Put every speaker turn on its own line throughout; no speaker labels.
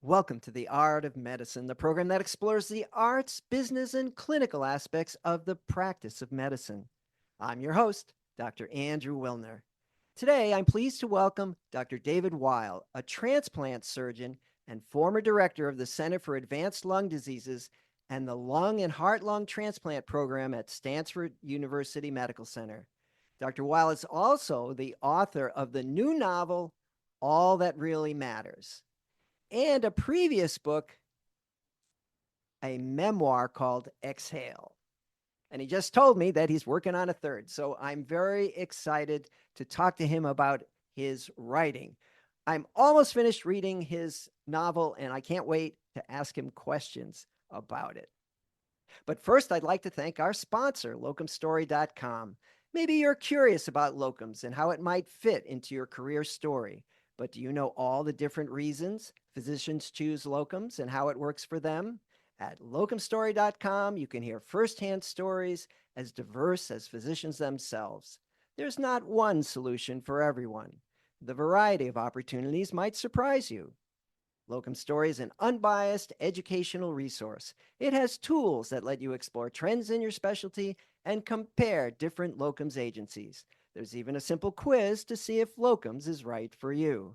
Welcome to The Art of Medicine, the program that explores the arts, business, and clinical aspects of the practice of medicine. I'm your host, Dr. Andrew Wilner. Today, I'm pleased to welcome Dr. David Weill, a transplant surgeon and former director of the Center for Advanced Lung Diseases and the Lung and Heart-Lung Transplant Program at Stanford University Medical Center. Dr. Weill is also the author of the new novel, All That Really Matters, and a previous book, a memoir called Exhale. And he just told me that he's working on a third. So I'm very excited to talk to him about his writing. I'm almost finished reading his novel, and I can't wait to ask him questions about it. But first, I'd like to thank our sponsor, locumstory.com. Maybe you're curious about locums and how it might fit into your career story. But do you know all the different reasons physicians choose locums and how it works for them? At locumstory.com, you can hear firsthand stories as diverse as physicians themselves. There's not one solution for everyone. The variety of opportunities might surprise you. Locum Story is an unbiased educational resource. It has tools that let you explore trends in your specialty and compare different locums agencies. There's even a simple quiz to see if locums is right for you.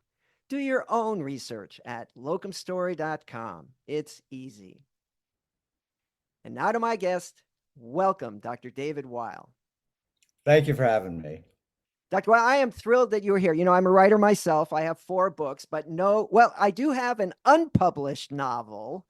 Do your own research at locumstory.com. It's easy. And now to my guest. Welcome, Dr. David Weill.
Thank you for having me.
Dr. Weill, I am thrilled that you're here. You know, I'm a writer myself. I have 4 books, but I do have an unpublished novel.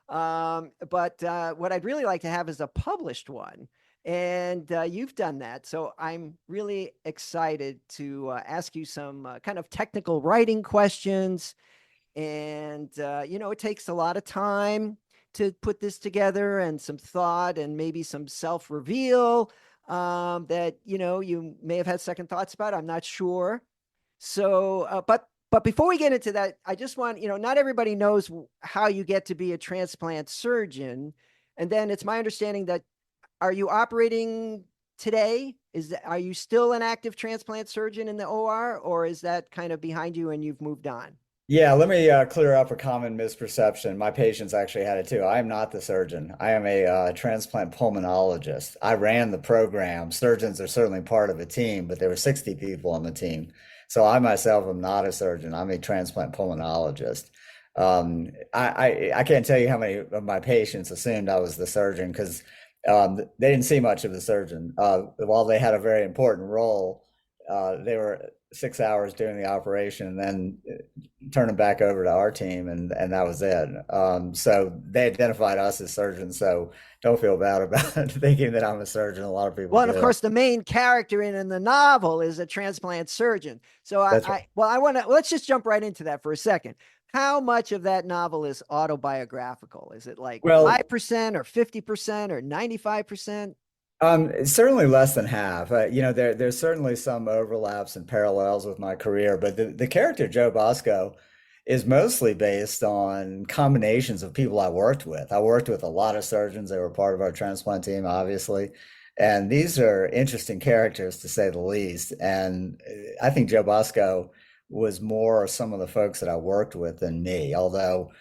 But what I'd really like to have is a published one. And you've done that. So I'm really excited to ask you some kind of technical writing questions. And, it takes a lot of time to put this together and some thought and maybe some self-reveal that, you may have had second thoughts about. I'm not sure. So, but before we get into that, I just want, not everybody knows how you get to be a transplant surgeon. And then it's my understanding that, are you operating today? Are you still an active transplant surgeon in the OR, or is that kind of behind you and you've moved on?
Yeah, let me clear up a common misperception. My patients actually had it too. I am not the surgeon. I am a transplant pulmonologist. I ran the program. Surgeons are certainly part of a team, but there were 60 people on the team. So I myself am not a surgeon. I'm a transplant pulmonologist. I can't tell you how many of my patients assumed I was the surgeon because they didn't see much of the surgeon. While they had a very important role, they were 6 hours doing the operation and then turn them back over to our team, and that was it. So they identified us as surgeons. So don't feel bad about thinking that I'm a surgeon. A lot of people
Well, and of
do.
course, the main character in the novel is a transplant surgeon. So
That's right.
I want to, let's just jump right into that for a second. How much of that novel is autobiographical? Is it like
Well,
5% or 50% or 95%?
certainly less than half. There's certainly some overlaps and parallels with my career, but the character Joe Bosco is mostly based on combinations of people I worked with. I worked with a lot of surgeons. They were part of our transplant team, obviously. And these are interesting characters to say the least. And I think Joe Bosco was more some of the folks that I worked with than me, although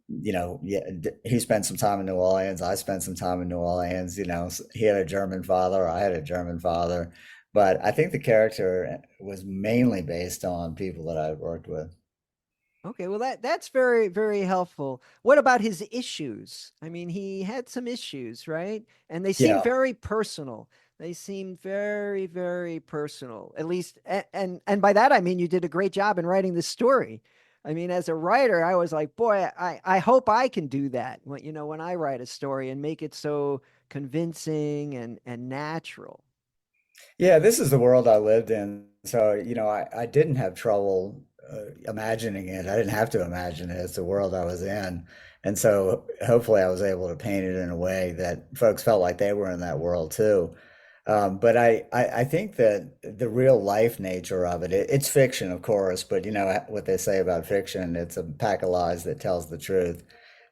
yeah, he spent some time in New Orleans. I spent some time in New Orleans. He had a German father. I had a German father. But I think the character was mainly based on people that I worked with.
Okay, well that's very, very helpful. What about his issues? I mean, he had some issues, right? And they seem
Yeah.
very personal. They seem very, very personal. At least, and by that I mean you did a great job in writing this story. I mean, as a writer, I was like, boy, I hope I can do that when I write a story and make it so convincing and natural.
Yeah, this is the world I lived in. So, I didn't have trouble imagining it. I didn't have to imagine it. It's the world I was in. And so hopefully I was able to paint it in a way that folks felt like they were in that world too. But I think that the real life nature of it's fiction, of course, but you know what they say about fiction, it's a pack of lies that tells the truth.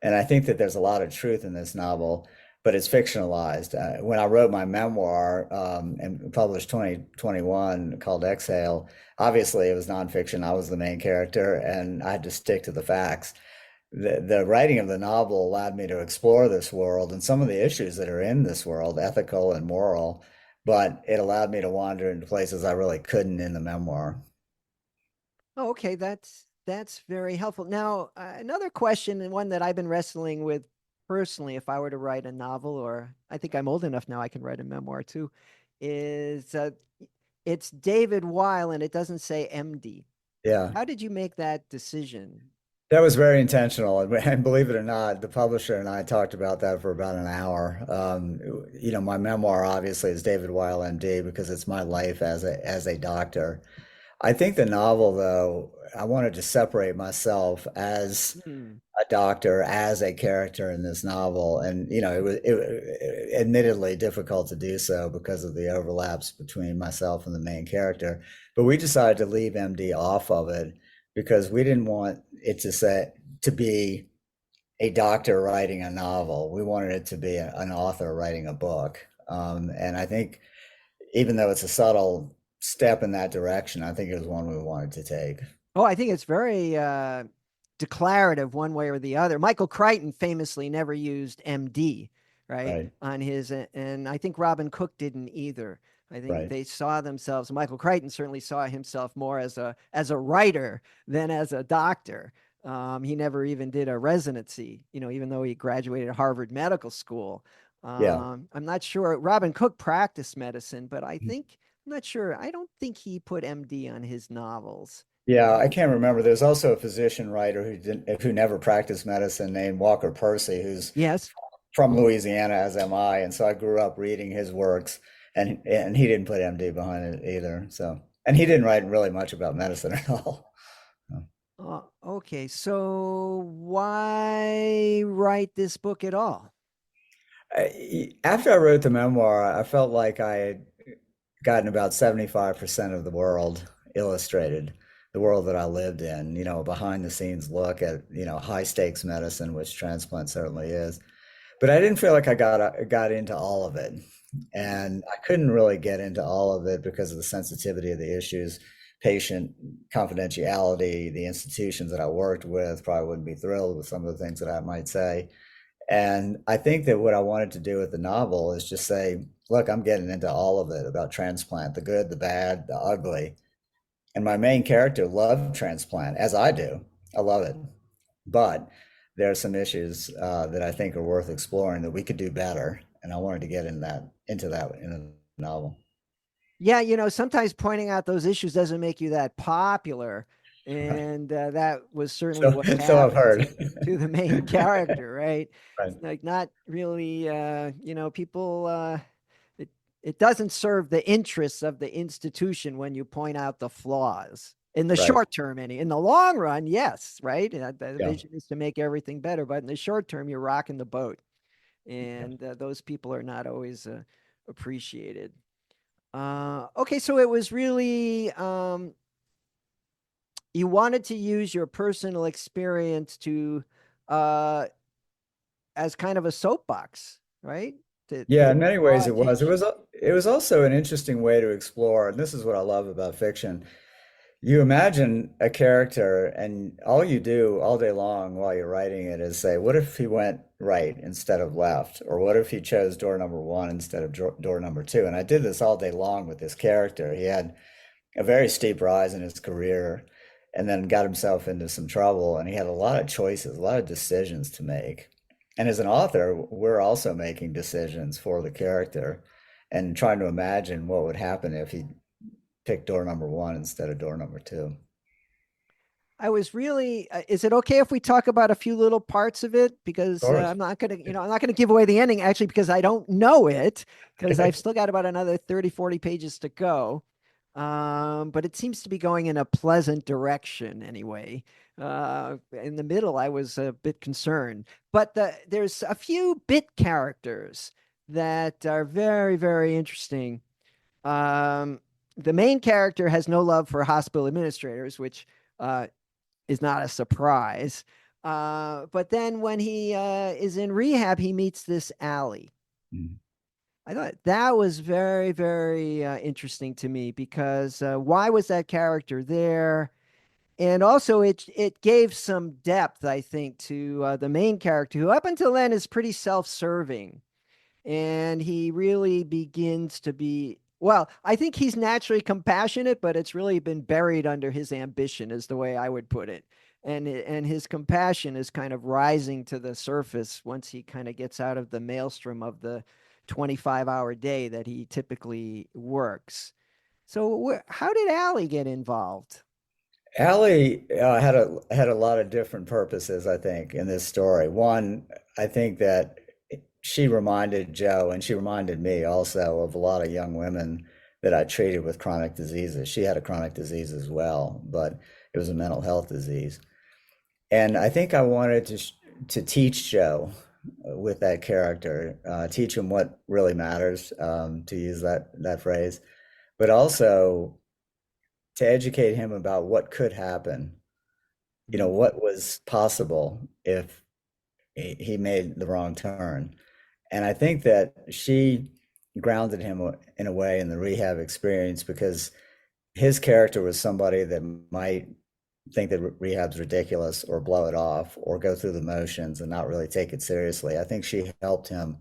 And I think that there's a lot of truth in this novel, but it's fictionalized. When I wrote my memoir and published 2021 called Exhale, obviously it was nonfiction. I was the main character and I had to stick to the facts. the writing of the novel allowed me to explore this world and some of the issues that are in this world, ethical and moral, but it allowed me to wander into places I really couldn't in the memoir.
Oh, okay, that's very helpful. Now, another question, and one that I've been wrestling with personally, if I were to write a novel, or I think I'm old enough now I can write a memoir too, is it's David Weill, and it doesn't say MD.
Yeah.
How did you make that decision?
That was very intentional. And believe it or not, the publisher and I talked about that for about an hour. My memoir obviously is David Weill, MD, because it's my life as a doctor. I think the novel, though, I wanted to separate myself as
Hmm.
a doctor, as a character in this novel. And, it admittedly difficult to do so because of the overlaps between myself and the main character. But we decided to leave MD off of it because we didn't want it to be a doctor writing a novel. We wanted it to be an author writing a book. And I think even though it's a subtle step in that direction, I think it was one we wanted to take.
Oh, I think it's very declarative one way or the other. Michael Crichton famously never used MD, right?
Right,
On his, and I think Robin Cook didn't either. I think
right.
they saw themselves, Michael Crichton certainly saw himself more as a writer than as a doctor. He never even did a residency, even though he graduated Harvard Medical School.
Yeah.
I'm not sure. Robin Cook practiced medicine, but I'm not sure. I don't think he put MD on his novels.
Yeah, I can't remember. There's also a physician writer who never practiced medicine named Walker Percy, who's
Yes.
from Louisiana, as am I, and so I grew up reading his works, and he didn't put MD behind it either. So, and he didn't write really much about medicine at all.
Okay. So why write this book at all?
After I wrote the memoir, I felt like I had gotten about 75% of the world illustrated, the world that I lived in, a behind the scenes look at, high stakes medicine, which transplant certainly is. But I didn't feel like I got into all of it. And I couldn't really get into all of it because of the sensitivity of the issues, patient confidentiality, the institutions that I worked with probably wouldn't be thrilled with some of the things that I might say. And I think that what I wanted to do with the novel is just say, look, I'm getting into all of it about transplant, the good, the bad, the ugly. And my main character loved transplant, as I do. I love it. But there are some issues that I think are worth exploring that we could do better. And I wanted to get into that in the novel.
Yeah, sometimes pointing out those issues doesn't make you that popular,
Right.
and that was certainly
So,
what
so I've
happened
heard.
to the main character, right?
Right.
It's like not really, people. It it doesn't serve the interests of the institution when you point out the flaws. In the
Right.
short term, in the long run, yes, right. The
Yeah.
vision is to make everything better, but in the short term, you're rocking the boat,
Yeah.
and those people are not always appreciated. Okay, so it was really you wanted to use your personal experience to uh, as kind of a soapbox, right?
Yeah,
To
in many
draw
ways it was.
attention.
It was also an interesting way to explore, and this is what I love about fiction. You imagine a character, and all you do all day long while you're writing it is say, what if he went right instead of left? Or what if he chose door number one instead of door number two? And I did this all day long with this character. He had a very steep rise in his career and then got himself into some trouble. And he had a lot of choices, a lot of decisions to make. And as an author, we're also making decisions for the character and trying to imagine what would happen if he picked door number one instead of door number two.
I was really. Is it okay if we talk about a few little parts of it?
Of
Because
course.
I'm not gonna, I'm not gonna give away the ending actually because I don't know it because I've still got about another 30, 40 pages to go. But it seems to be going in a pleasant direction anyway. In the middle, I was a bit concerned, but there's a few bit characters that are very, very interesting. Um, the main character has no love for hospital administrators, which uh, is not a surprise. But then when he is in rehab, he meets this Allie.
Mm.
I thought that was very, very interesting to me because why was that character there? and also it gave some depth, I think, to the main character, who up until then is pretty self-serving, and he really begins to be, well, I think he's naturally compassionate, but it's really been buried under his ambition, is the way I would put it. And his compassion is kind of rising to the surface once he kind of gets out of the maelstrom of the 25-hour day that he typically works. So how did Allie get involved?
Allie had a lot of different purposes, I think, in this story. One, I think that she reminded Joe, and she reminded me also, of a lot of young women that I treated with chronic diseases. She had a chronic disease as well, but it was a mental health disease. And I think I wanted to teach Joe with that character, teach him what really matters, to use that phrase, but also to educate him about what could happen, what was possible if he made the wrong turn. And I think that she grounded him in a way in the rehab experience, because his character was somebody that might think that rehab's ridiculous or blow it off or go through the motions and not really take it seriously. I think she helped him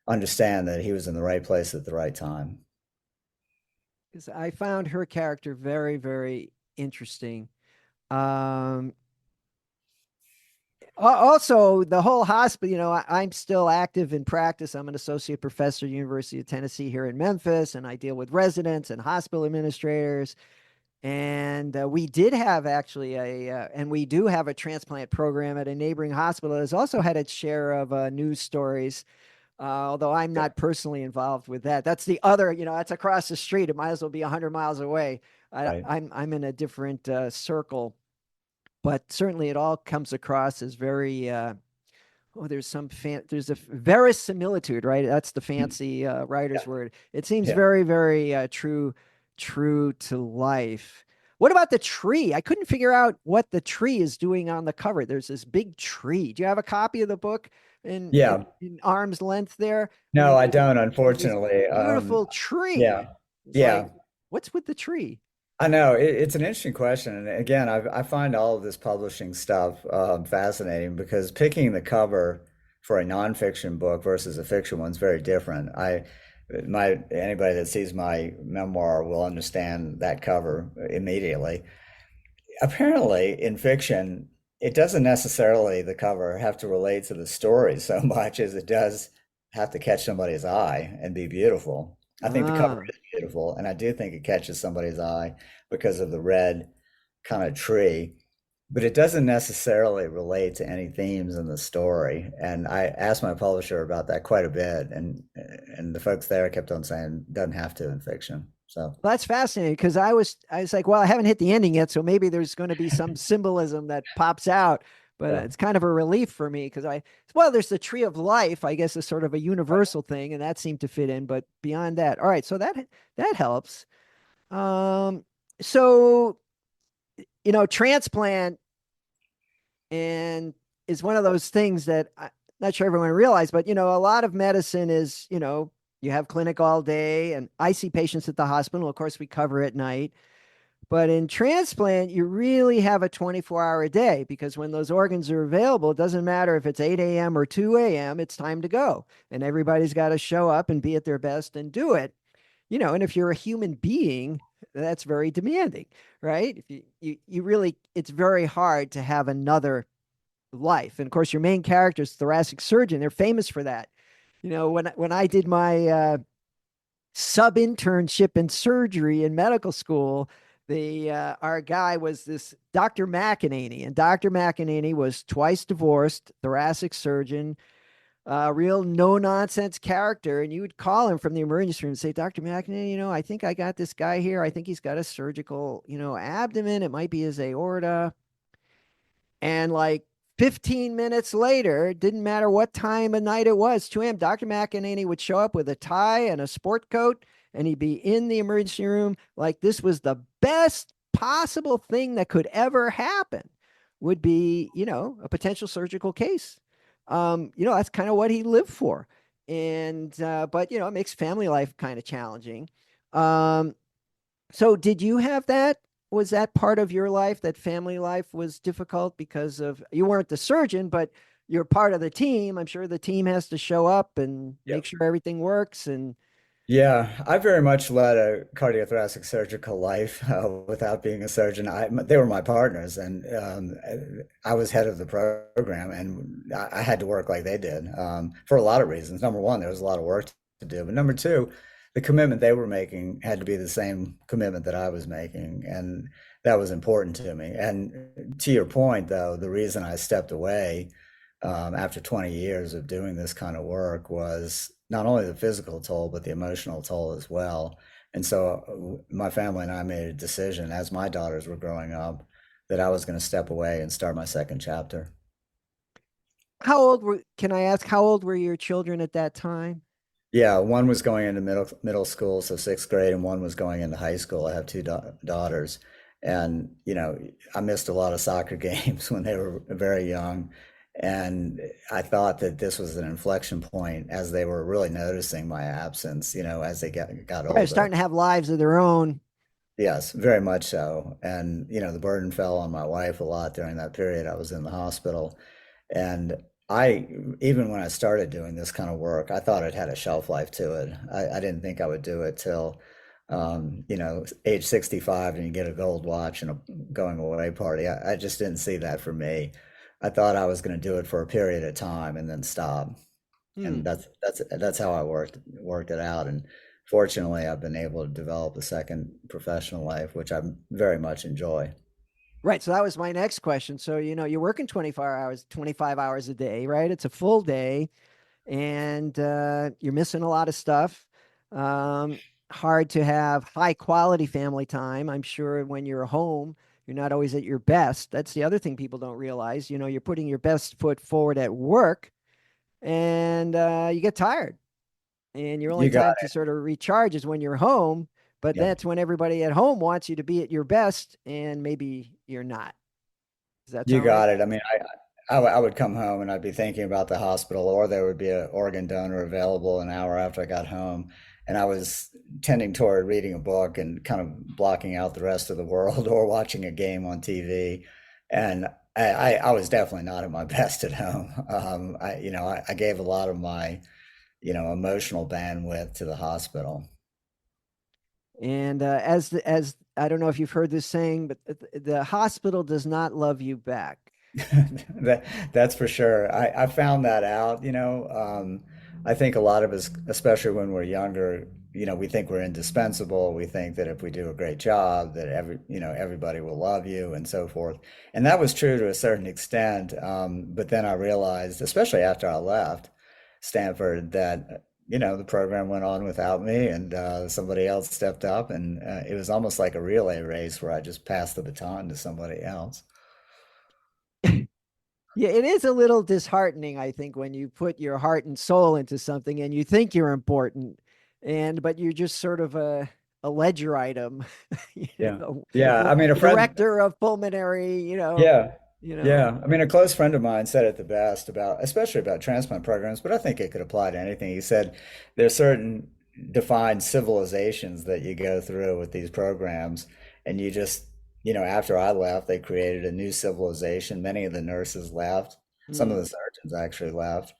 understand that he was in the right place at the right time.
Because I found her character very, very interesting. Um, Also, the whole hospital, I'm still active in practice. I'm an associate professor at the University of Tennessee here in Memphis, and I deal with residents and hospital administrators. And we did have actually and we do have a transplant program at a neighboring hospital that has also had its share of news stories. Although I'm
Yeah.
not personally involved with that. That's the other, that's across the street. It might as well be 100 miles away.
Right.
I'm in a different circle, but certainly it all comes across as very there's a verisimilitude, right? That's the fancy
Yeah.
writer's word. It seems
Yeah.
very, very true to life. What about the tree? I couldn't figure out what the tree is doing on the cover. There's this big tree. Do you have a copy of the book
Yeah.
in arm's length there? I
No,
mean,
I don't,
there's this
unfortunately.
beautiful
Yeah.
tree. It's like,
Yeah.
what's with the tree?
I know it's an interesting question, and again, I find all of this publishing stuff fascinating, because picking the cover for a nonfiction book versus a fiction one's very different. Anybody that sees my memoir will understand that cover immediately. Apparently, in fiction, it doesn't necessarily, the cover, have to relate to the story so much as it does have to catch somebody's eye and be beautiful. I think the cover
Ah.
is beautiful, and I do think it catches somebody's eye because of the red kind of tree, but it doesn't necessarily relate to any themes in the story. And I asked my publisher about that quite a bit, and the folks there kept on saying doesn't have to in fiction. So
Well, that's fascinating because I was like, well, I haven't hit the ending yet, so maybe there's going to be some symbolism that pops out. But
yeah,
it's kind of a relief for me because there's the tree of life, I guess, is sort of a universal thing, and that seemed to fit in. But beyond that, all right, so that helps. Um, so transplant and is one of those things that I'm not sure everyone realized, but a lot of medicine is, you have clinic all day, and I see patients at the hospital. Of course, we cover at night. But in transplant, you really have a 24-hour day because when those organs are available, it doesn't matter if it's 8 a.m. or 2 a.m., it's time to go. And everybody's got to show up and be at their best and do it. And if you're a human being, that's very demanding, right? If you really, it's very hard to have another life. And of course, your main character is thoracic surgeon. They're famous for that. When I did my sub internship in surgery in medical school, the our guy was this Dr. McEnany, and Dr. McEnany was twice divorced, thoracic surgeon, real no nonsense character. And you would call him from the emergency room and say, Dr. McEnany, I think I got this guy here. I think he's got a surgical, abdomen. It might be his aorta. And like 15 minutes later, it didn't matter what time of night it was, 2 a.m., Dr. McEnany would show up with a tie and a sport coat, and he'd be in the emergency room like this was the best possible thing that could ever happen, would be, a potential surgical case. That's kind of what he lived for. And, but, it makes family life kind of challenging. So did you have that? was that part of your life, that family life was difficult because of you weren't the surgeon, but you're part of the team. I'm sure the team has to show up and make
Yep.
sure everything works. And
Yeah, I very much led a cardiothoracic surgical life without being a surgeon. They were my partners, and I was head of the program, and I had to work like they did for a lot of reasons. Number one, there was a lot of work to do, but number two, the commitment they were making had to be the same commitment that I was making, and that was important to me. And to your point, though, the reason I stepped away after 20 years of doing this kind of work was not only the physical toll, but the emotional toll as well. And so my family and I made a decision as my daughters were growing up that I was going to step away and start my second chapter.
can I ask, how old were your children at that time?
Yeah, one was going into middle school, so sixth grade, and one was going into high school. I have two daughters, and I missed a lot of soccer games when they were very young, and I thought that this was an inflection point as they were really noticing my absence. As they got
Right,
older.
starting to have lives of their own.
Yes, very much so. And the burden fell on my wife a lot during that period. I was in the hospital, and I, even when I started doing this kind of work, I thought it had a shelf life to it. I didn't think I would do it till, age 65 and you get a gold watch and a going away party. I just didn't see that for me. I thought I was going to do it for a period of time and then stop.
Hmm.
And that's how I worked it out. And fortunately, I've been able to develop a second professional life, which I very much enjoy.
Right. So that was my next question. So, you're working 24 hours, 25 hours a day, right? It's a full day and you're missing a lot of stuff. Um, Hard to have high quality family time. I'm sure when you're home, you're not always at your best. That's the other thing people don't realize. You're putting your best foot forward at work and you get tired. And your only
You got
time to sort of recharge is when you're home. But
Yep.
that's when everybody at home wants you to be at your best, and maybe you're not. Does that
You
sound right?
got it. I mean, I would come home and I'd be thinking about the hospital, or there would be an organ donor available an hour after I got home. And I was tending toward reading a book and kind of blocking out the rest of the world or watching a game on TV. And I was definitely not at my best at home. I gave a lot of my, emotional bandwidth to the hospital.
And as I don't know if you've heard this saying, but the hospital does not love you back.
That's for sure. I found that out, I think a lot of us, especially when we're younger, we think we're indispensable. We think that if we do a great job, that everybody will love you and so forth. And that was true to a certain extent. But then I realized, especially after I left Stanford, that the program went on without me, and somebody else stepped up, and it was almost like a relay race where I just passed the baton to somebody else.
Yeah, it is a little disheartening, I think, when you put your heart and soul into something and you think you're important, but you're just sort of a ledger item,
Yeah. Yeah. I mean, a friend,
director of pulmonary,
yeah.
you know.
Yeah. I mean, a close friend of mine said it the best about, especially about transplant programs, but I think it could apply to anything. He said there's certain defined civilizations that you go through with these programs, and you just, after I left, they created a new civilization. Many of the nurses left, some of
Hmm.
the surgeons actually left,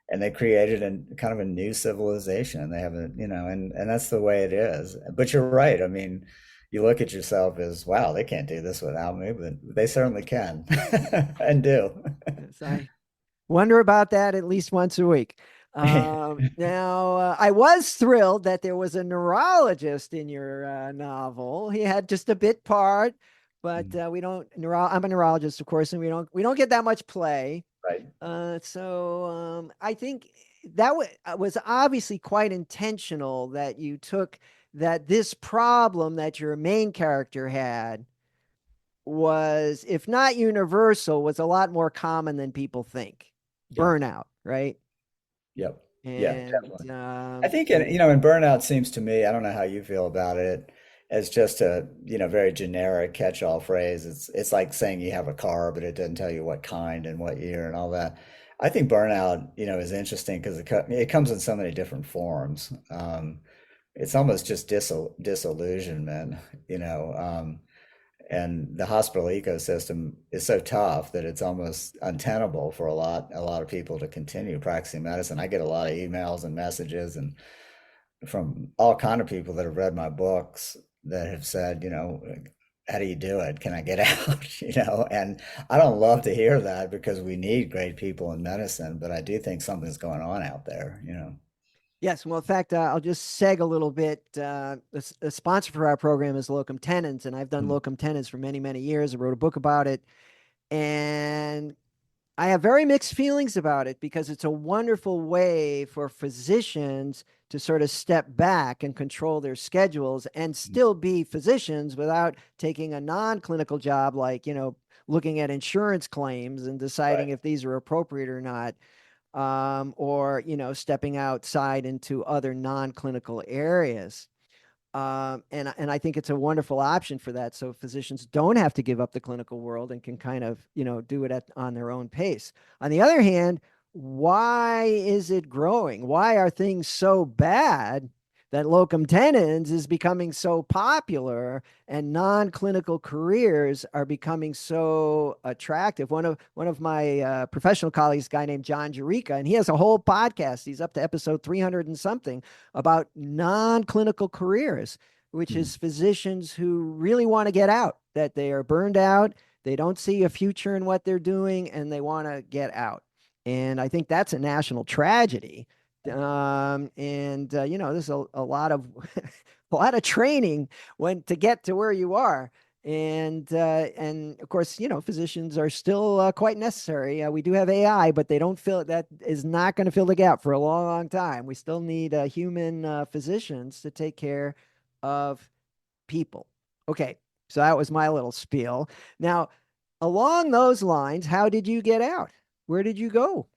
and they created a kind of a new civilization. They have and that's the way it is. But you're right. I mean, you look at yourself as, wow, they can't do this without me, but they certainly can and do.
Yes, I wonder about that at least once a week. Now, I was thrilled that there was a neurologist in your novel. He had just a bit part, but we don't. I'm a neurologist, of course, and we don't get that much play.
Right.
So I think that was obviously quite intentional that you took that this problem that your main character had was, if not universal, was a lot more common than people think.
Yeah.
Burnout, right?
Yep. Yeah,
And
definitely. I think, in burnout seems to me, I don't know how you feel about it, as just a, very generic catch-all phrase. It's like saying you have a car, but it doesn't tell you what kind and what year and all that. I think burnout, is interesting because it comes in so many different forms. It's almost just disillusionment, you know. and the hospital ecosystem is so tough that it's almost untenable for a lot of people to continue practicing medicine. I get a lot of emails and messages and from all kind of people that have read my books that have said, how do you do it? Can I get out? And I don't love to hear that because we need great people in medicine, but I do think something's going on out there.
Yes. Well, in fact, I'll just seg a little bit. The sponsor for our program is Locum Tenens, and I've done
Mm,
Locum Tenens for many, many years. I wrote a book about it. And I have very mixed feelings about it because it's a wonderful way for physicians to sort of step back and control their schedules and
mm,
still be physicians without taking a non-clinical job like, looking at insurance claims and deciding
right.
if these are appropriate or not, or, stepping outside into other non-clinical areas. And I think it's a wonderful option for that. So physicians don't have to give up the clinical world and can kind of, do it on their own pace. On the other hand, why is it growing? Why are things so bad that locum tenens is becoming so popular and non-clinical careers are becoming so attractive? One of my professional colleagues, a guy named John Jerica, and he has a whole podcast. He's up to episode 300 and something about non-clinical careers, which
Mm.
is physicians who really want to get out, that they are burned out, they don't see a future in what they're doing, and they want to get out. And I think that's a national tragedy. And there's a lot of a lot of training when to get to where you are. And of course, physicians are still quite necessary. We do have AI, but they don't fill that is not going to fill the gap for a long, long time. We still need human physicians to take care of people. Okay, so that was my little spiel. Now, along those lines, how did you get out? Where did you go?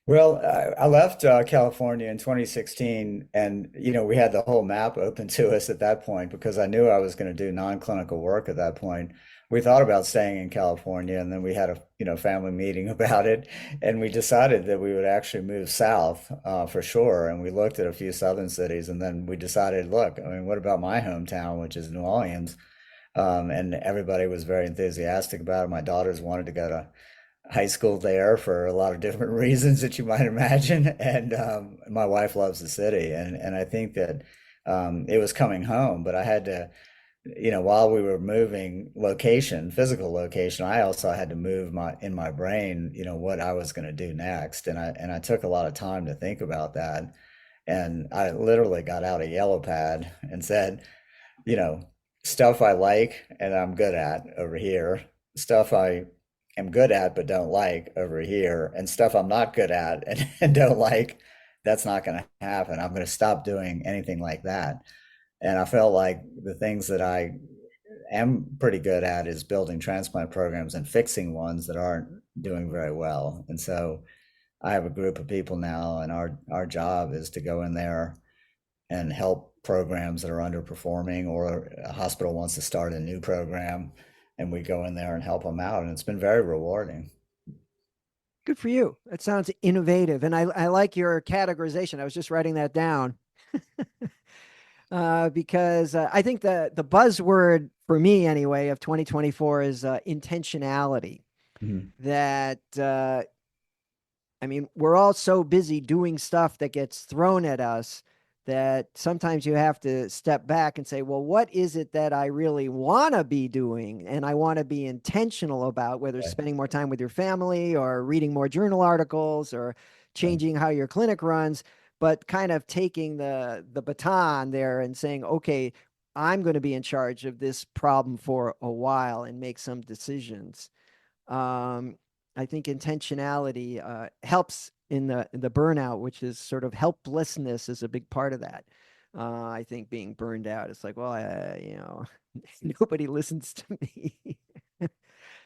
Well, I left California in 2016, and we had the whole map open to us at that point because I knew I was going to do non-clinical work at that point. We thought about staying in California, and then we had a family meeting about it, and we decided that we would actually move south for sure. And we looked at a few southern cities, and then we decided, look, I mean, what about my hometown, which is New Orleans? And everybody was very enthusiastic about it. My daughters wanted to go to high school there for a lot of different reasons that you might imagine. And my wife loves the city, and I think that it was coming home. But I had to, while we were moving location, physical location, I also had to move my brain, what I was going to do next. And I took a lot of time to think about that. And I literally got out a yellow pad and said, you know, stuff I like and I'm good at over here, stuff I am good at but don't like over here, and stuff I'm not good at and don't like, that's not going to happen. I'm going to stop doing anything like that. And I felt like the things that I am pretty good at is building transplant programs and fixing ones that aren't doing very well. And so I have a group of people now, and our job is to go in there and help programs that are underperforming, or a hospital wants to start a new program, and we go in there and help them out. And it's been very rewarding.
Good for you. That sounds innovative. And I like your categorization. I was just writing that down because I think the buzzword for me anyway of 2024 is intentionality.
Mhm.
That I mean, we're all so busy doing stuff that gets thrown at us that sometimes you have to step back and say, well, what is it that I really want to be doing? And I want to be intentional about, whether it's
Right,
spending more time with your family or reading more journal articles or
right,
changing how your clinic runs, but kind of taking the baton there and saying, okay, I'm going to be in charge of this problem for a while and make some decisions. um, I think intentionality helps in the burnout, which is sort of helplessness, is a big part of that. I think being burned out, it's like, well, nobody listens to me.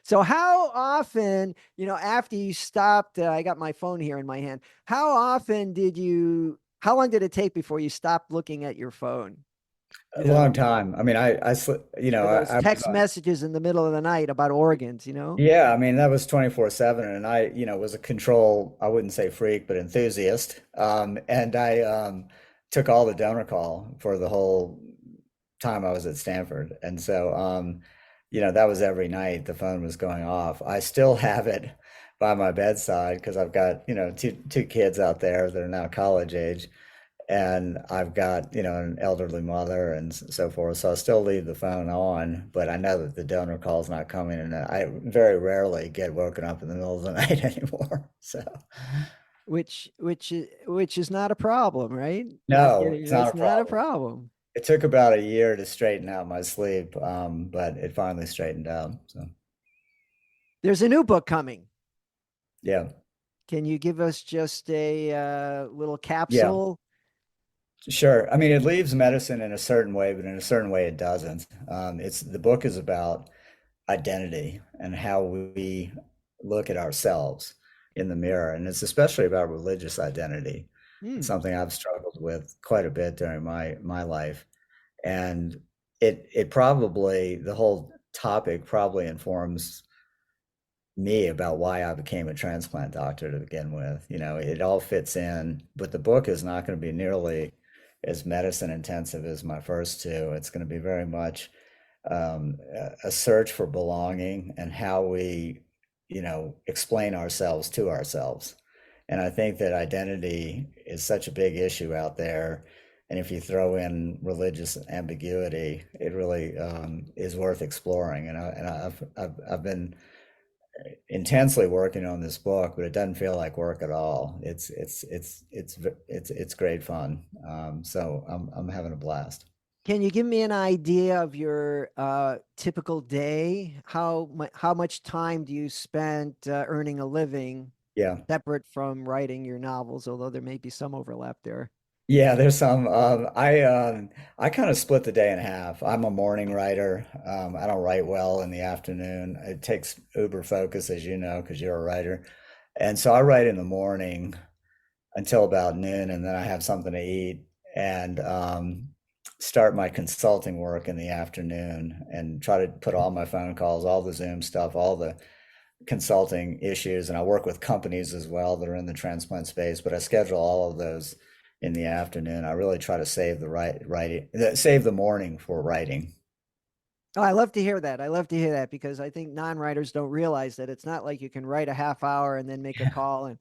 So how often, after you stopped, I got my phone here in my hand. How often did you? How long did it take before you stopped looking at your phone?
a long time. I mean,
Or those
I was
text
on.
messages in the middle of the night about organs?
Yeah, I mean, that was 24/7, and I, was a control, I wouldn't say freak, but enthusiast. And I took all the donor call for the whole time I was at Stanford. And so that was every night the phone was going off. I still have it by my bedside because I've got, two kids out there that are now college age, and I've got, an elderly mother and so forth. So I still leave the phone on, but I know that the donor call is not coming, and I very rarely get woken up in the middle of the night anymore. So
which is not a problem, right? Not
no,
getting
it's not
that's
a
not a
problem.
problem.
It took about a year to straighten out my sleep, but it finally straightened out. So
There's a new book coming.
yeah,
Can you give us just a little
yeah.
capsule?
Sure. I mean, it leaves medicine in a certain way, but in a certain way it doesn't. The book is about identity and how we look at ourselves in the mirror, and it's especially about religious identity. It's
Hmm.
something I've struggled with quite a bit during my life, and it probably the whole topic probably informs me about why I became a transplant doctor to begin with. It all fits in, but the book is not going to be nearly as medicine intensive as my first two. It's going to be very much a search for belonging and how we, explain ourselves to ourselves. And I think that identity is such a big issue out there. And if you throw in religious ambiguity, it really is worth exploring. I've been intensely working on this book, but it doesn't feel like work at all. It's great fun. So I'm having a blast.
Can you give me an idea of your typical day? How much time do you spend earning a living
Yeah.
separate from writing your novels? Although there may be some overlap there.
Yeah, there's some. I kind of split the day in half. I'm a morning writer. I don't write well in the afternoon. It takes uber focus, as you know, because you're a writer. And so I write in the morning until about noon, and then I have something to eat and start my consulting work in the afternoon and try to put all my phone calls, all the Zoom stuff, all the consulting issues. And I work with companies as well that are in the transplant space, but I schedule all of those in the afternoon. I really try to save the writing, save the morning for writing.
Oh, I love to hear that. I love to hear that because I think non-writers don't realize that it's not like you can write a half hour and then make a call and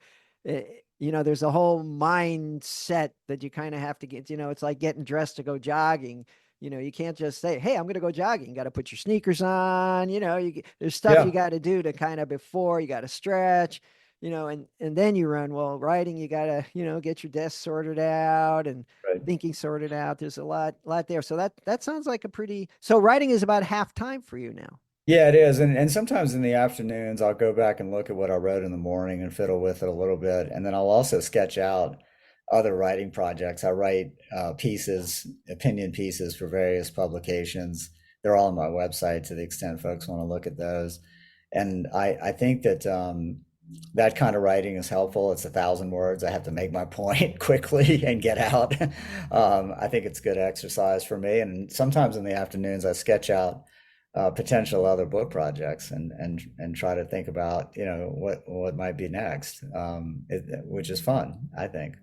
there's a whole mindset that you kind of have to get, it's like getting dressed to go jogging. You can't just say, "Hey, I'm going to go jogging." You got to put your sneakers on, there's stuff you
Yeah,
got to do to kind of before you got to stretch, and then you run. Well, writing, you got to, get your desk sorted out and
right.
thinking sorted out. There's a lot there. So that sounds like a pretty. So writing is about half time for you now.
Yeah, it is. And sometimes in the afternoons, I'll go back and look at what I wrote in the morning and fiddle with it a little bit. And then I'll also sketch out other writing projects. I write pieces, opinion pieces for various publications. They're all on my website to the extent folks want to look at those. And I think that that kind of writing is helpful. It's 1,000 words. I have to make my point quickly and get out. I think it's good exercise for me. And sometimes in the afternoons, I sketch out potential other book projects and try to think about what might be next, which is fun, I think.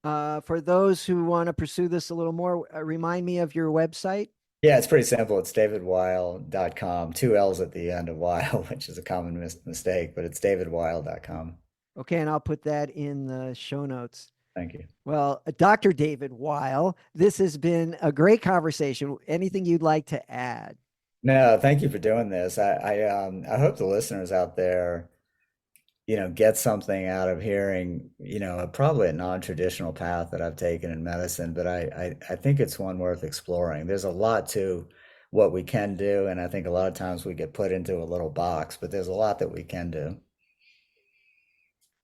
For those who want to pursue this a little more, remind me of your website.
Yeah, it's pretty simple. It's davidweill.com, two L's at the end of Weil, which is a common mistake, but it's davidweill.com.
Okay, and I'll put that in the show notes.
Thank you.
Well, Dr. David Weill, this has been a great conversation. Anything you'd like to add?
No, thank you for doing this. I hope the listeners out there get something out of hearing, probably a non-traditional path that I've taken in medicine, but I think it's one worth exploring. There's a lot to what we can do, and I think a lot of times we get put into a little box, but there's a lot that we can do.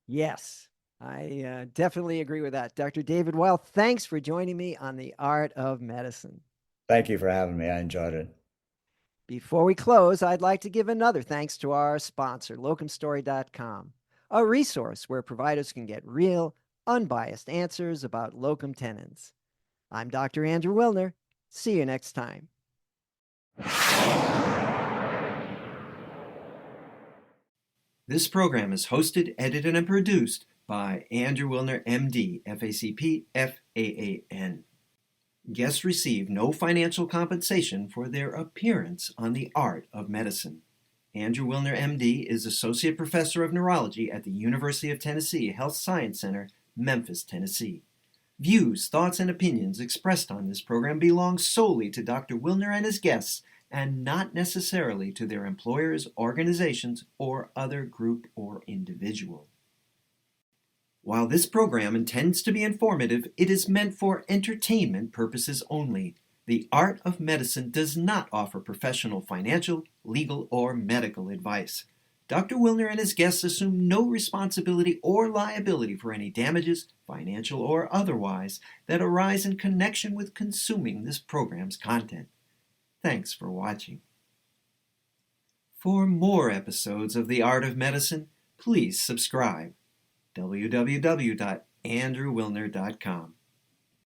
Yes, I definitely agree with that. Dr. David Weill, thanks for joining me on The Art of Medicine.
Thank you for having me. I enjoyed it.
Before we close, I'd like to give another thanks to our sponsor, locumstory.com, a resource where providers can get real, unbiased answers about locum tenens. I'm Dr. Andrew Wilner. See you next time. This program is hosted, edited, and produced by Andrew Wilner, MD, FACP, FAAN. Guests receive no financial compensation for their appearance on The Art of Medicine. Andrew Willner, MD, is Associate Professor of Neurology at the University of Tennessee Health Science Center, Memphis, Tennessee. Views, thoughts, and opinions expressed on this program belong solely to Dr. Willner and his guests and not necessarily to their employers, organizations, or other group or individual. While this program intends to be informative, it is meant for entertainment purposes only. The Art of Medicine does not offer professional financial, legal, or medical advice. Dr. Willner and his guests assume no responsibility or liability for any damages, financial or otherwise, that arise in connection with consuming this program's content. Thanks for watching. For more episodes of The Art of Medicine, please subscribe. www.andrewwillner.com